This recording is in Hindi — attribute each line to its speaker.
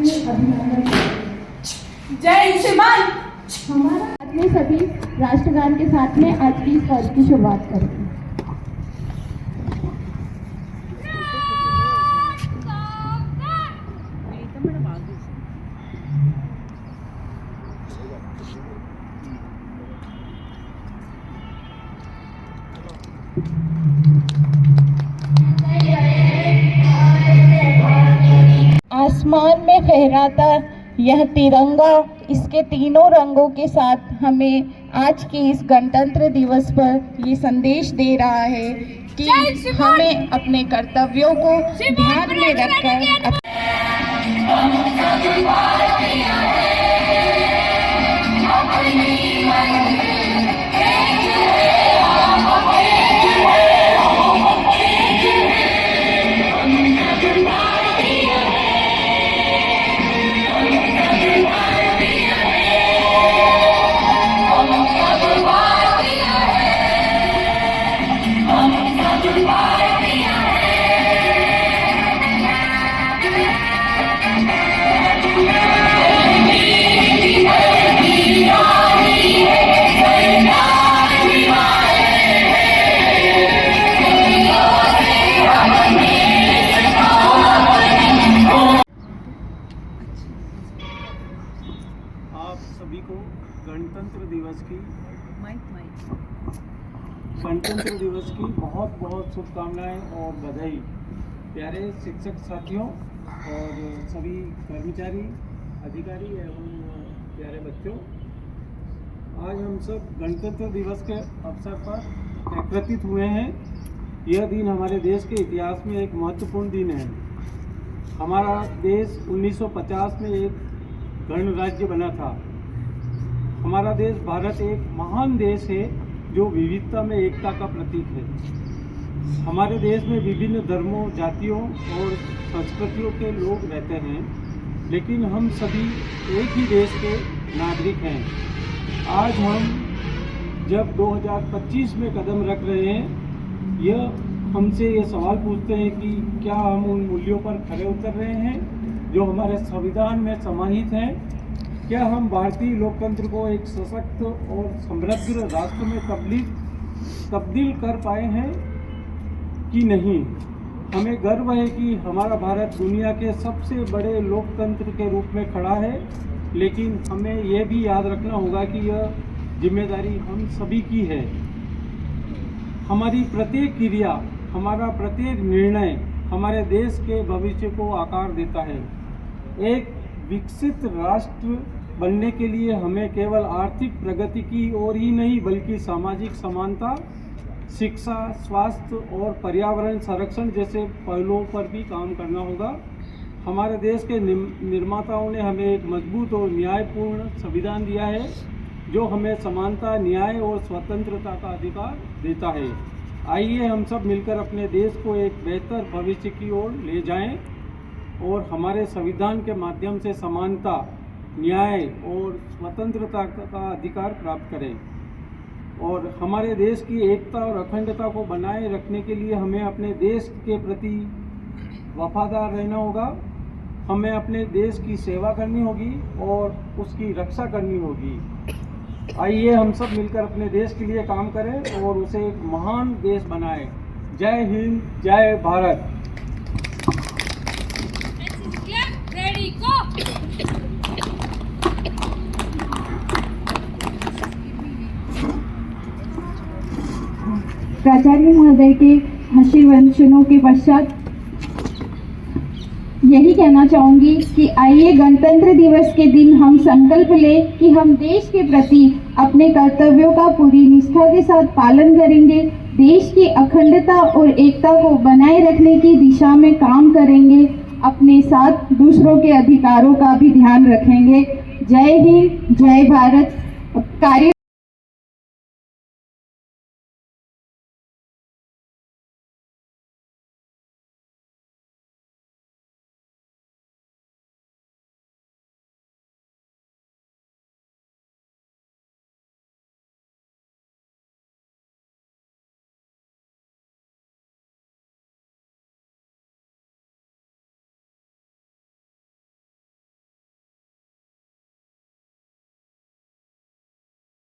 Speaker 1: में अभिनंदन।
Speaker 2: जय श्रीमान।
Speaker 1: हमारा आज में सभी राष्ट्रगान के साथ में आज की इस वर्ष की शुरुआत करेंगे। आसमान में फहराता यह तिरंगा इसके तीनों रंगों के साथ हमें आज के इस गणतंत्र दिवस पर ये संदेश दे रहा है कि हमें अपने कर्तव्यों को ध्यान में रखकर
Speaker 3: सभी को गणतंत्र दिवस की बहुत बहुत शुभकामनाएं और बधाई। प्यारे शिक्षक साथियों और सभी कर्मचारी, अधिकारी एवं प्यारे बच्चों, आज हम सब गणतंत्र दिवस के अवसर पर एकत्रित हुए हैं। यह दिन हमारे देश के इतिहास में एक महत्वपूर्ण दिन है। हमारा देश 1950 में एक गणराज्य बना था। हमारा देश भारत एक महान देश है जो विविधता में एकता का प्रतीक है। हमारे देश में विभिन्न धर्मों, जातियों और संस्कृतियों के लोग रहते हैं, लेकिन हम सभी एक ही देश के नागरिक हैं। आज हम जब 2025 में कदम रख रहे हैं, यह हमसे ये सवाल पूछते हैं कि क्या हम उन मूल्यों पर खरे उतर रहे हैं जो हमारे संविधान में समाहित हैं। क्या हम भारतीय लोकतंत्र को एक सशक्त और समृद्ध राष्ट्र में तब्दील कर पाए हैं कि नहीं। हमें गर्व है कि हमारा भारत दुनिया के सबसे बड़े लोकतंत्र के रूप में खड़ा है, लेकिन हमें यह भी याद रखना होगा कि यह जिम्मेदारी हम सभी की है। हमारी प्रत्येक क्रिया, हमारा प्रत्येक निर्णय हमारे देश के भविष्य को आकार देता है। एक विकसित राष्ट्र बनने के लिए हमें केवल आर्थिक प्रगति की ओर ही नहीं बल्कि सामाजिक समानता, शिक्षा, स्वास्थ्य और पर्यावरण संरक्षण जैसे पहलुओं पर भी काम करना होगा। हमारे देश के निर्माताओं ने हमें एक मजबूत और न्यायपूर्ण संविधान दिया है जो हमें समानता, न्याय और स्वतंत्रता का अधिकार देता है। आइए हम सब मिलकर अपने देश को एक बेहतर भविष्य की ओर ले जाएं और हमारे संविधान के माध्यम से समानता, न्याय और स्वतंत्रता का अधिकार प्राप्त करें। और हमारे देश की एकता और अखंडता को बनाए रखने के लिए हमें अपने देश के प्रति वफादार रहना होगा। हमें अपने देश की सेवा करनी होगी और उसकी रक्षा करनी होगी। आइए हम सब मिलकर अपने देश के लिए काम करें और उसे एक महान देश बनाएं। जय हिंद, जय भारत।
Speaker 1: प्राचार्य महोदय के आशीर्वचनों के पश्चात यही कहना चाहूंगी कि आइए गणतंत्र दिवस के दिन हम संकल्प लें कि हम देश के प्रति अपने कर्तव्यों का पूरी निष्ठा के साथ पालन करेंगे, देश की अखंडता और एकता को बनाए रखने की दिशा में काम करेंगे, अपने साथ दूसरों के अधिकारों का भी ध्यान रखेंगे। जय हिंद, जय भारत। कार्य